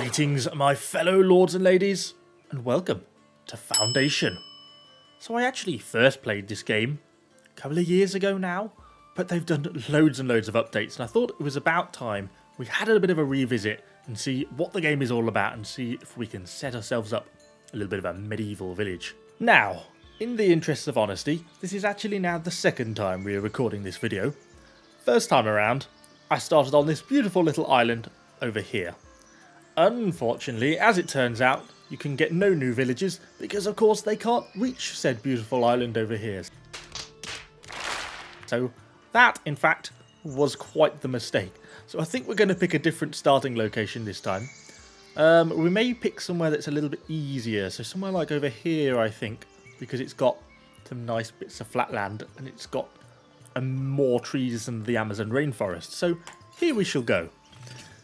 Greetings, my fellow lords and ladies, and welcome to Foundation. So I actually first played this game a couple of years ago now, but they've done loads and loads of updates, and I thought it was about time we had a bit of a revisit and see what the game is all about and see if we can set ourselves up a little bit of a medieval village. Now, in the interests of honesty, this is actually now the second time we are recording this video. First time around, I started on this beautiful little island over here. Unfortunately, as it turns out, you can get no new villages because of course they can't reach said beautiful island over here. So that, in fact, was quite the mistake. So I think we're going to pick a different starting location this time. We may pick somewhere that's a little bit easier. So somewhere like over here, I think, because it's got some nice bits of flat land and it's got more trees than the Amazon rainforest. So here we shall go.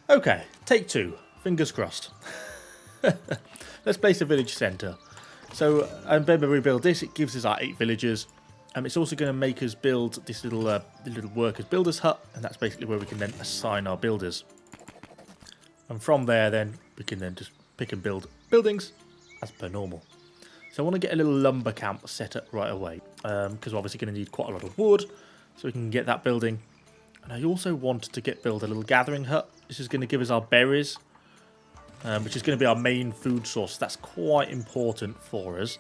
Okay, take two. Fingers crossed. Let's place a village centre. So when we build this, it gives us our 8 villagers. It's also going to make us build this little workers builders hut, and that's basically where we can then assign our builders. And from there, then we can then just pick and build buildings as per normal. So I want to get a little lumber camp set up right away, because we're obviously going to need quite a lot of wood, so we can get that building. And I also want to build a little gathering hut. This is going to give us our berries, which is going to be our main food source. That's quite important for us.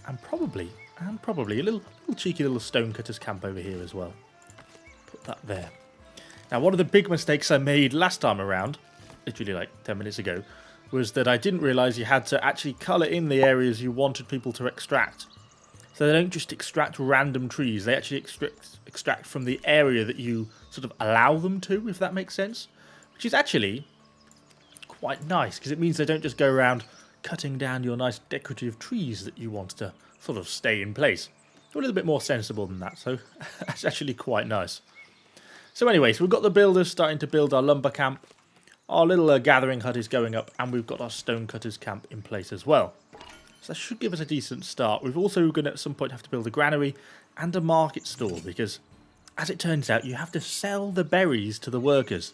And probably a little cheeky little stonecutters camp over here as well. Put that there. Now, one of the big mistakes I made last time around, literally like 10 minutes ago, was that I didn't realise you had to actually colour in the areas you wanted people to extract. So they don't just extract random trees, they actually extract from the area that you sort of allow them to, if that makes sense. Which is actually quite nice, because it means they don't just go around cutting down your nice decorative trees that you want to sort of stay in place. They're a little bit more sensible than that, so that's actually quite nice. So anyway, so we've got the builders starting to build our lumber camp. Our little gathering hut is going up, and we've got our stonecutters camp in place as well. So that should give us a decent start. We've also going to at some point have to build a granary and a market stall, because as it turns out, you have to sell the berries to the workers,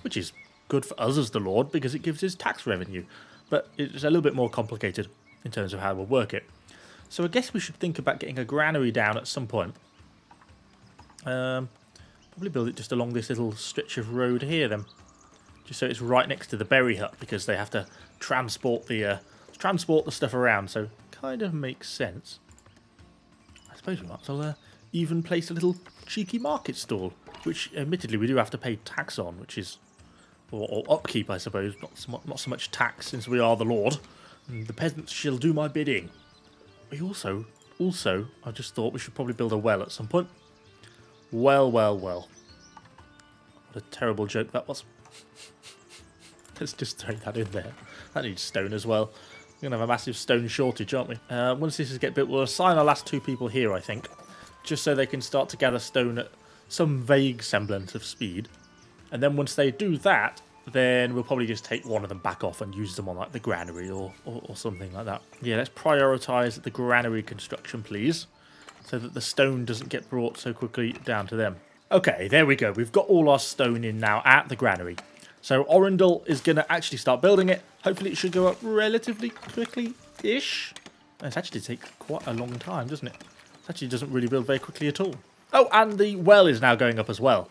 which is good for us as the Lord because it gives us tax revenue, but it's a little bit more complicated in terms of how we'll work it. So I guess we should think about getting a granary down at some point. Probably build it just along this little stretch of road here then, just so it's right next to the berry hut, because they have to transport the stuff around, so kind of makes sense. I suppose we might as well even place a little cheeky market stall, which admittedly we do have to pay tax on, which is or upkeep, I suppose, not so much tax, since we are the Lord, and the peasants shall do my bidding. We also, I just thought we should probably build a well at some point. Well. What a terrible joke that was. Let's just throw that in there. That needs stone as well. We're going to have a massive stone shortage, aren't we? Once this is get built, we'll assign our last 2 people here, I think, just so they can start to gather stone at some vague semblance of speed. And then once they do that, then we'll probably just take one of them back off and use them on like the granary or something like that. Yeah, let's prioritise the granary construction, please, so that the stone doesn't get brought so quickly down to them. Okay, there we go. We've got all our stone in now at the granary. So Orindal is going to actually start building it. Hopefully it should go up relatively quickly-ish. It actually takes quite a long time, doesn't it? It actually doesn't really build very quickly at all. Oh, and the well is now going up as well.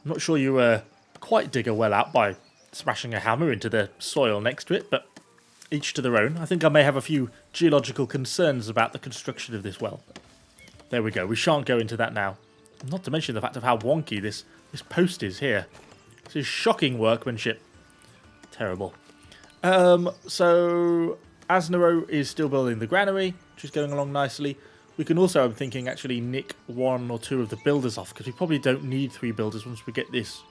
I'm not sure you quite dig a well out by smashing a hammer into the soil next to it, but each to their own. I think I may have a few geological concerns about the construction of this well. There we go. We shan't go into that now. Not to mention the fact of how wonky this post is here. This is shocking workmanship. Terrible. So Asnaro is still building the granary, which is going along nicely. We can also, I'm thinking, actually nick 1 or 2 of the builders off, because we probably don't need 3 builders once we get this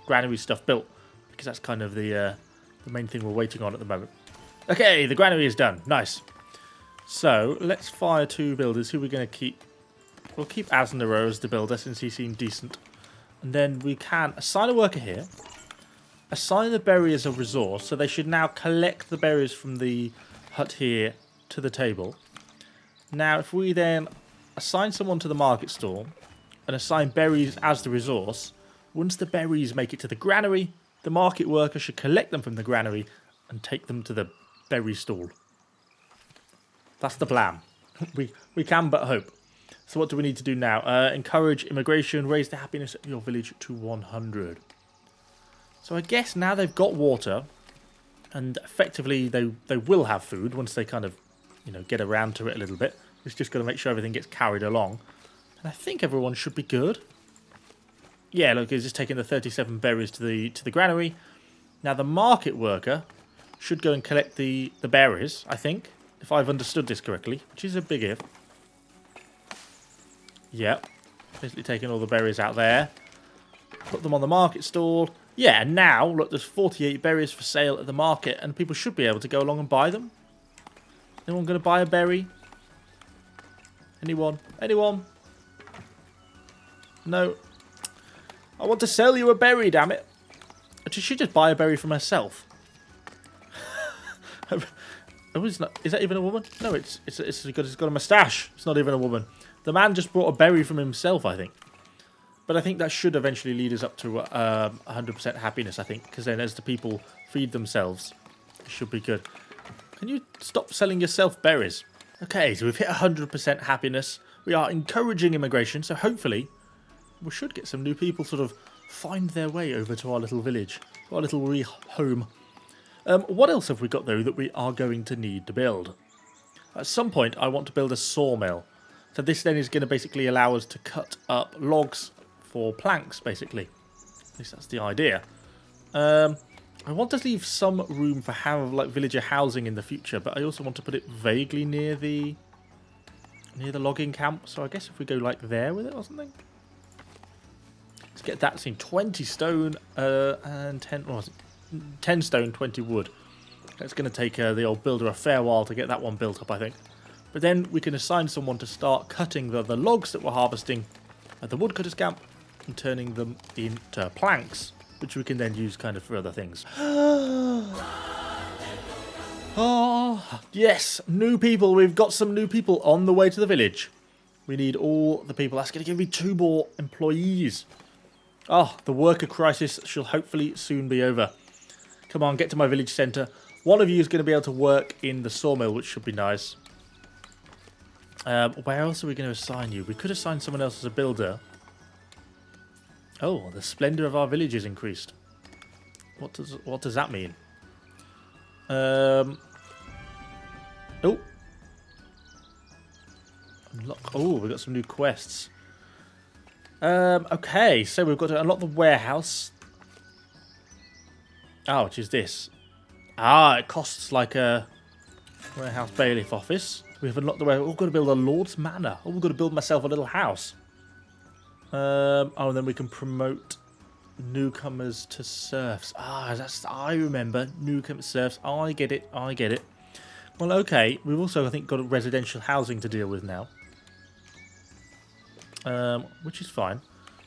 granary stuff built, because that's kind of the main thing we're waiting on at the moment. Okay, the granary is done. Nice. So let's fire 2 builders. Who are we going to keep? We'll keep Asnaro as the builder, since he seemed decent. And then we can assign a worker here. Assign the berry as a resource, so they should now collect the berries from the hut here to the table. Now, if we then assign someone to the market stall and assign berries as the resource, once the berries make it to the granary, The market worker should collect them from the granary and take them to the berry stall. That's the plan. We can but hope. So what do we need to do now? Encourage immigration, raise the happiness of your village to 100. So I guess now they've got water, and effectively they will have food once they kind of, get around to it a little bit. It's just got to make sure everything gets carried along. And I think everyone should be good. Yeah, look, he's just taking the 37 berries to the granary. Now the market worker should go and collect the berries, I think, if I've understood this correctly, which is a big if. Yep. Basically taking all the berries out there. Put them on the market stall. Yeah, and now, look, there's 48 berries for sale at the market, and people should be able to go along and buy them. Anyone going to buy a berry? Anyone? Anyone? No. I want to sell you a berry, damn it. She should just buy a berry for myself. Oh, is that even a woman? No, it's got a moustache. It's not even a woman. The man just brought a berry from himself, I think. But I think that should eventually lead us up to 100% happiness, I think. Because then as the people feed themselves, it should be good. Can you stop selling yourself berries? Okay, so we've hit 100% happiness. We are encouraging immigration, so hopefully we should get some new people sort of find their way over to our little village, to our little home. What else have we got, though, that we are going to need to build? At some point, I want to build a sawmill. So this then is going to basically allow us to cut up logs for planks, basically. At least that's the idea. I want to leave some room for villager housing in the future, but I also want to put it vaguely near the logging camp. So I guess if we go like there with it or something. Let's get that scene. 20 stone and 10 stone, 20 wood. It's going to take the old builder a fair while to get that one built up, I think. But then we can assign someone to start cutting the logs that we're harvesting at the woodcutter's camp and turning them into planks, which we can then use kind of for other things. Oh, yes, new people. We've got some new people on the way to the village. We need all the people. That's going to give me 2 more employees. Oh, the worker crisis shall hopefully soon be over. Come on, get to my village centre. One of you is going to be able to work in the sawmill, which should be nice. Where else are we going to assign you? We could assign someone else as a builder. Oh, the splendour of our village is increased. What does that mean? Oh. Unlock. Oh, we've got some new quests. Okay, so we've got to unlock the warehouse. Oh, which is this. Ah, it costs like a warehouse bailiff office. We've unlocked the warehouse. We've got to build a lord's manor. Oh, we've got to build myself a little house. Oh, and then we can promote newcomers to serfs. Ah, I remember. Newcomers serfs. Oh, I get it. I get it. Well, okay. We've also, I think, got residential housing to deal with now. Which is fine.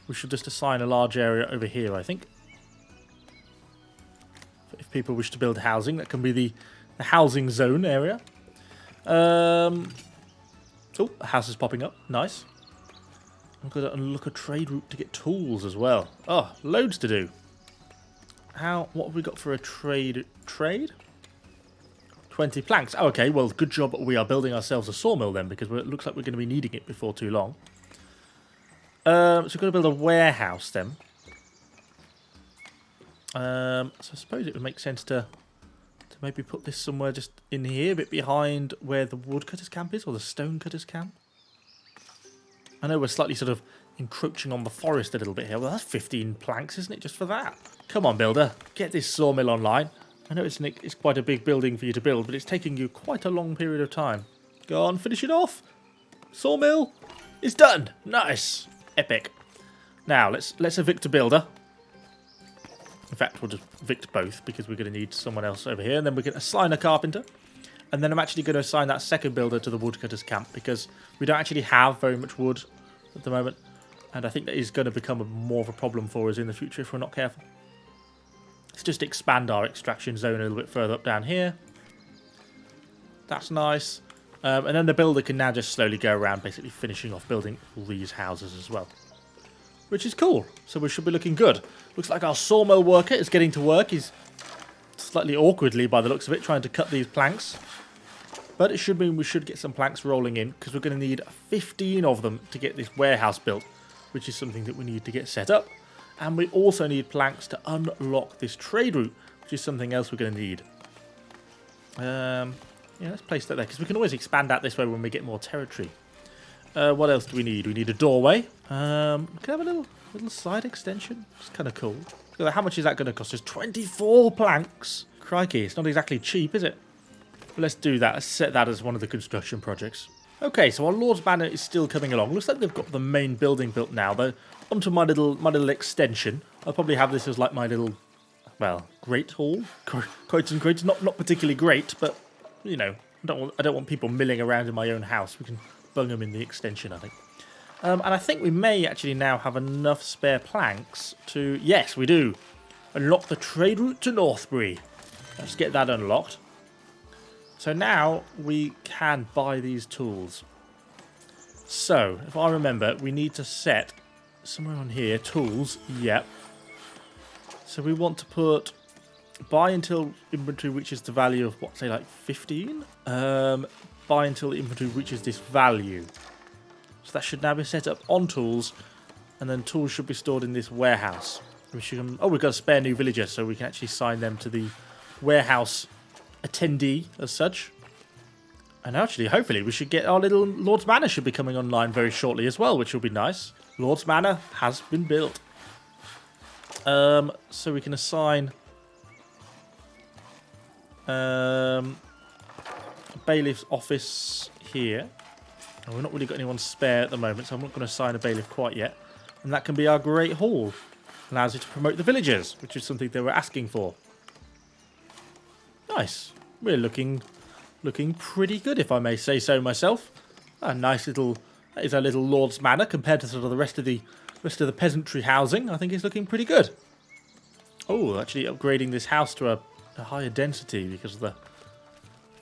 We should just assign a large area over here, I think. If people wish to build housing, that can be the housing zone area. Oh, a house is popping up. Nice. I've got to unlock a trade route to get tools as well. Oh, loads to do. What have we got for a trade? 20 planks. Oh, okay, well, good job we are building ourselves a sawmill then, because it looks like we're going to be needing it before too long. So we've got to build a warehouse then. So I suppose it would make sense to maybe put this somewhere just in here, a bit behind where the woodcutter's camp is, or the stonecutter's camp. I know we're slightly sort of encroaching on the forest a little bit here. Well, that's 15 planks, isn't it, just for that? Come on, builder. Get this sawmill online. I know it's quite a big building for you to build, but it's taking you quite a long period of time. Go on, finish it off. Sawmill is done. Nice. Epic. Now, let's evict a builder. In fact, we'll just evict both because we're going to need someone else over here. And then we can assign a carpenter. And then I'm actually going to assign that second builder to the woodcutter's camp because we don't actually have very much wood at the moment. And I think that is going to become more of a problem for us in the future if we're not careful. Let's just expand our extraction zone a little bit further up down here. That's nice. And then the builder can now just slowly go around basically finishing off building all these houses as well. which is cool. So we should be looking good. Looks like our sawmill worker is getting to work. He's slightly awkwardly, by the looks of it, trying to cut these planks. But it should mean we should get some planks rolling in, because we're going to need 15 of them to get this warehouse built, which is something that we need to get set up. And we also need planks to unlock this trade route, which is something else we're going to need. Yeah, let's place that there, because we can always expand out this way when we get more territory. What else do we need? We need a doorway. We can have a little side extension. It's kind of cool. Look at that. How much is that going to cost us? 24 planks. Crikey, it's not exactly cheap, is it? But let's do that. Let's set that as one of the construction projects. Okay, so our Lord's Manor is still coming along. Looks like they've got the main building built now, though. Onto my little extension. I'll probably have this as like my little, well, great hall. Quotes and quotes. Not particularly great, but you know, I don't want people milling around in my own house. We can bung them in the extension, I think. And I think we may actually now have enough spare planks to... Yes, we do. Unlock the trade route to Northbury. Let's get that unlocked. So now we can buy these tools. So, if I remember, we need to set somewhere on here, tools, yep. So we want to put buy until inventory reaches the value of, what, say like 15? Buy until the inventory reaches this value. So that should now be set up on tools, and then tools should be stored in this warehouse. We've got a spare new villager, so we can actually sign them to the warehouse attendee as such. And actually, hopefully, we should get our little Lord's Manor should be coming online very shortly as well, which will be nice. Lord's Manor has been built. So we can assign a bailiff's office here. And we've not really got anyone spare at the moment, so I'm not going to assign a bailiff quite yet. And that can be our Great Hall. Allows you to promote the villagers, which is something they were asking for. Nice. We're looking pretty good, if I may say so myself. A nice little... That is our little Lord's Manor compared to sort of the rest of the peasantry housing. I think it's looking pretty good. Oh, actually upgrading this house to a higher density because of the...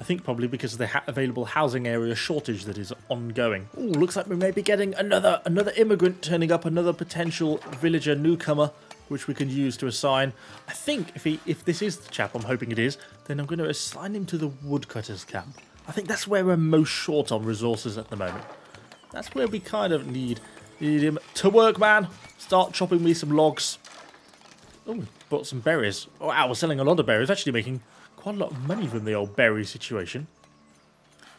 I think probably because of the available housing area shortage that is ongoing. Oh, looks like we may be getting another immigrant turning up, another potential villager newcomer, which we can use to assign. I think if this is the chap, I'm hoping it is, then I'm going to assign him to the woodcutters camp. I think that's where we're most short on resources at the moment. That's where we kind of need him to work, man. Start chopping me some logs. Oh, bought some berries. Oh, wow, we're selling a lot of berries. Actually making quite a lot of money from the old berry situation.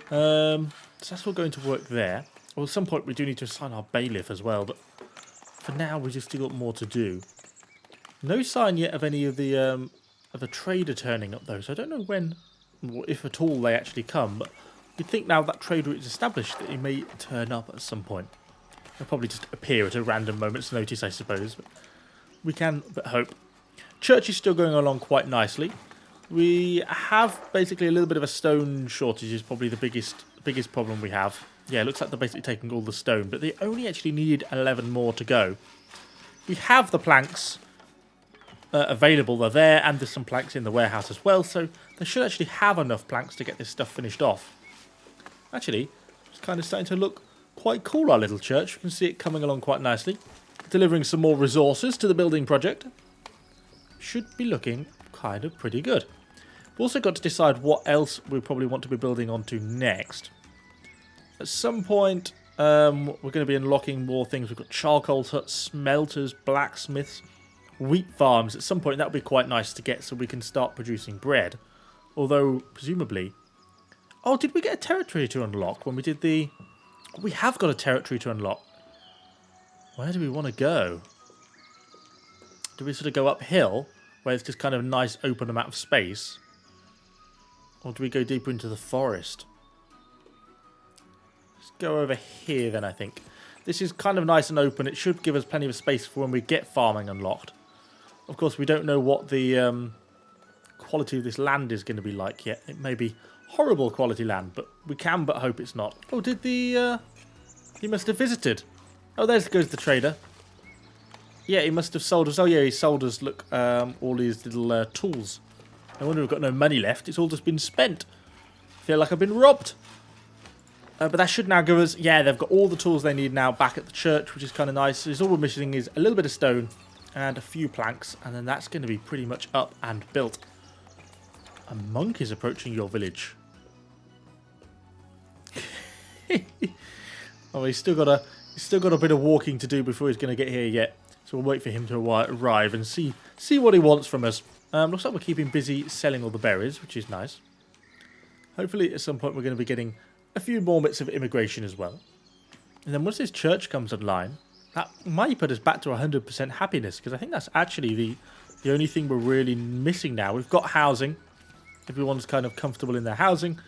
So that's all going to work there. Well, at some point we do need to assign our bailiff as well, but for now we've just still got more to do. No sign yet of any of the of a trader turning up though, so I don't know when, if at all, they actually come. But you'd think now that trade route is established that he may turn up at some point. He'll probably just appear at a random moment's notice, I suppose. But we can but hope. Church is still going along quite nicely. We have basically a little bit of a stone shortage is probably the biggest problem we have. Yeah, it looks like they're basically taking all the stone, but they only actually need 11 more to go. We have the planks available. They're there, and there's some planks in the warehouse as well, so they should actually have enough planks to get this stuff finished off. Actually, it's kind of starting to look quite cool, our little church. You can see it coming along quite nicely. Delivering some more resources to the building project. Should be looking kind of pretty good. We've also got to decide what else we probably want to be building onto next. At some point, we're going to be unlocking more things. We've got charcoal huts, smelters, blacksmiths, wheat farms. At some point, that would be quite nice to get so we can start producing bread. Although, presumably... Oh, did we get a territory to unlock when we did the... We have got a territory to unlock. Where do we want to go? Do we sort of go uphill, where it's just kind of a nice open amount of space? Or do we go deeper into the forest? Let's go over here then, I think. This is kind of nice and open. It should give us plenty of space for when we get farming unlocked. Of course, we don't know what the quality of this land is going to be like yet. It may be horrible quality land, but we can but hope it's not. Oh, did the... He must have visited. Oh, there goes the trader. Yeah, he must have sold us... Oh, yeah, he sold us, look, all these little tools. No wonder we've got no money left. It's all just been spent. I feel like I've been robbed. But that should now give us, yeah, they've got all the tools they need now back at the church, which is kind of nice. So all we're missing is a little bit of stone and a few planks, and then that's going to be pretty much up and built. A monk is approaching your village. Oh, he's still got a bit of walking to do before he's going to get here yet. So we'll wait for him to arrive and see what he wants from us. Looks like we're keeping busy selling all the berries, which is nice. Hopefully at some point we're going to be getting a few more bits of immigration as well. And then once this church comes online, that might put us back to 100% happiness, because I think that's actually the only thing we're really missing now. We've got housing. Everyone's kind of comfortable in their housing.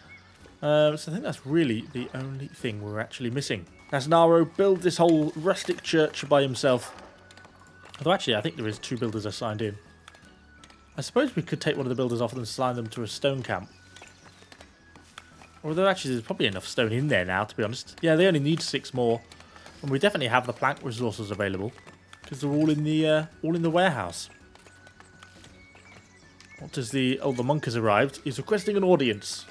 So I think that's really the only thing we're actually missing. As Naro build this whole rustic church by himself. Although actually I think there is 2 builders assigned in. I suppose we could take one of the builders off and assign them to a stone camp. Although actually there's probably enough stone in there now, to be honest. Yeah, they only need 6 more. And we definitely have the plank resources available. Because they're all in the warehouse. What does the monk has arrived. He's requesting an audience.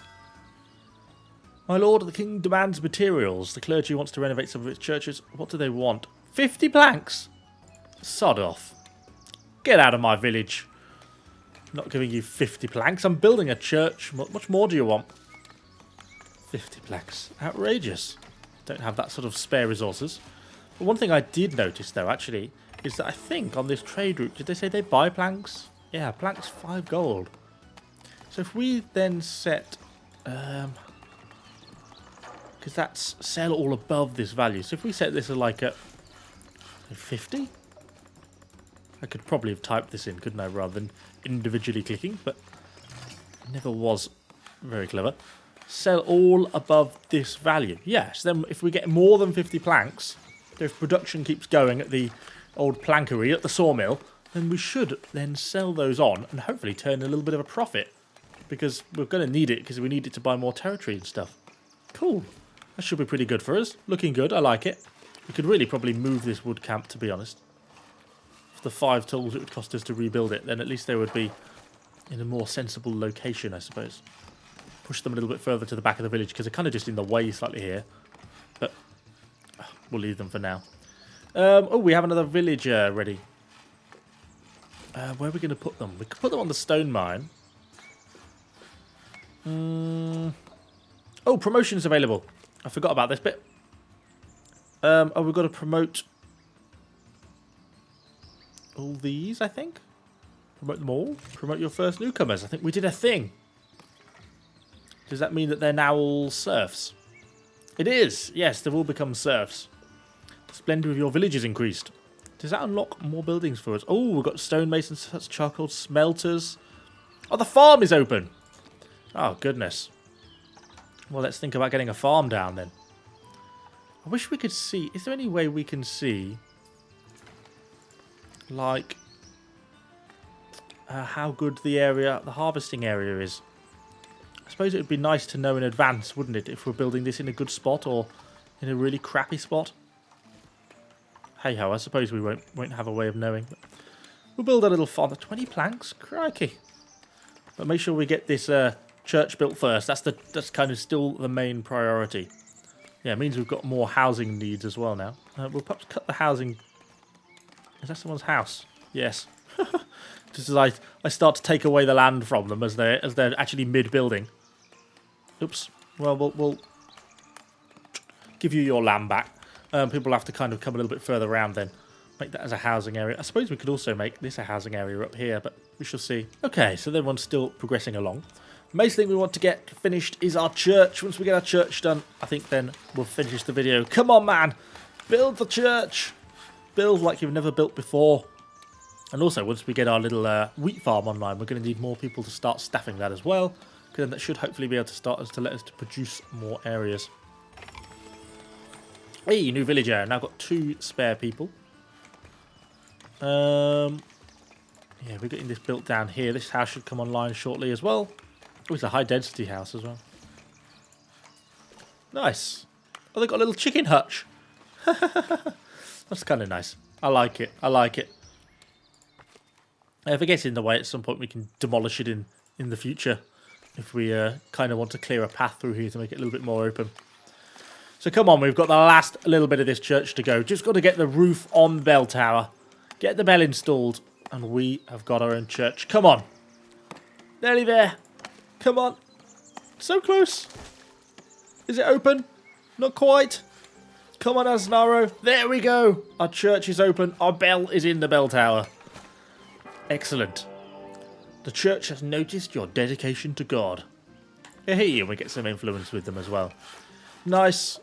My lord, the king demands materials. The clergy wants to renovate some of its churches. What do they want? 50 planks? Sod off. Get out of my village. I'm not giving you 50 planks. I'm building a church. What much more do you want? 50 planks. Outrageous. Don't have that sort of spare resources. But one thing I did notice, though, actually, is that I think on this trade route, did they say they buy planks? Yeah, planks 5 gold. So if we then set... because that's sell all above this value. So if we set this as like a 50? I could probably have typed this in, couldn't I, rather than individually clicking, but never was very clever. Sell all above this value. Yes, then if we get more than 50 planks, if production keeps going at the old plankery, at the sawmill, then we should then sell those on and hopefully turn a little bit of a profit. Because we're going to need it, because we need it to buy more territory and stuff. Cool. That should be pretty good for us. Looking good, I like it. We could really probably move this wood camp, to be honest. For the 5 tools it would cost us to rebuild it, then at least they would be in a more sensible location, I suppose. Push them a little bit further to the back of the village, because they're kind of just in the way slightly here. But we'll leave them for now. Oh, we have another villager ready. Where are we going to put them? We could put them on the stone mine. Oh, promotions available. I forgot about this bit. Oh, we've got to promote all these, I think. Promote them all. Promote your first newcomers. I think we did a thing. Does that mean that they're now all serfs? It is. Yes, they've all become serfs. The splendor of your village is increased. Does that unlock more buildings for us? Oh, we've got stonemasons, that's charcoal smelters. Oh, the farm is open. Oh, goodness. Well, let's think about getting a farm down then. I wish we could see... Is there any way we can see... like... how good the area, the harvesting area is? I suppose it would be nice to know in advance, wouldn't it? If we're building this in a good spot or in a really crappy spot. Hey-ho, I suppose we won't have a way of knowing. We'll build a little farm. 20 planks? Crikey. But make sure we get this... church built first. That's kind of still the main priority. Yeah, it means we've got more housing needs as well now. We'll perhaps cut the housing. Is that someone's house? Yes. Just as I start to take away the land from them as they're actually mid building. Oops. Well, we'll give you your land back. People have to kind of come a little bit further around then. Make that as a housing area. I suppose we could also make this a housing area up here, but we shall see. Okay, so everyone's still progressing along. Most thing we want to get finished is our church. Once we get our church done, I think then we'll finish the video. Come on, man. Build the church. Build like you've never built before. And also, once we get our little wheat farm online, we're going to need more people to start staffing that as well. Because then that should hopefully be able to start us to let us to produce more areas. Hey, new villager. Now got 2 spare people. Yeah, we're getting this built down here. This house should come online shortly as well. Oh, it's a high density house as well. Nice. Oh, they got a little chicken hutch. That's kind of nice. I like it. I like it. If it gets in the way at some point, we can demolish it in the future. If we kind of want to clear a path through here to make it a little bit more open. So come on, we've got the last little bit of this church to go. Just got to get the roof on the bell tower. Get the bell installed. And we have got our own church. Come on. Nearly there. Come on. So close. Is it open? Not quite. Come on, Asnaro. There we go. Our church is open. Our bell is in the bell tower. Excellent. The church has noticed your dedication to God. Hey, and we get some influence with them as well. Nice.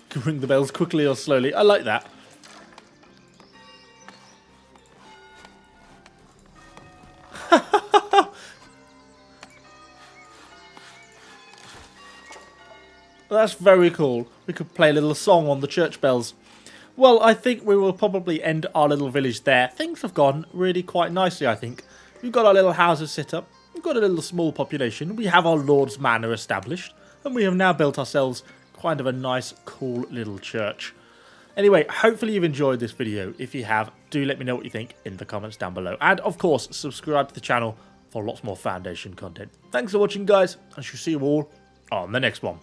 Can ring the bells quickly or slowly. I like that. That's very cool. We could play a little song on the church bells. Well, I think we will probably end our little village there. Things have gone really quite nicely, I think. We've got our little houses set up. We've got a little small population. We have our Lord's Manor established. And we have now built ourselves kind of a nice, cool little church. Anyway, hopefully you've enjoyed this video. If you have, do let me know what you think in the comments down below. And, of course, subscribe to the channel for lots more Foundation content. Thanks for watching, guys. I shall see you all on the next one.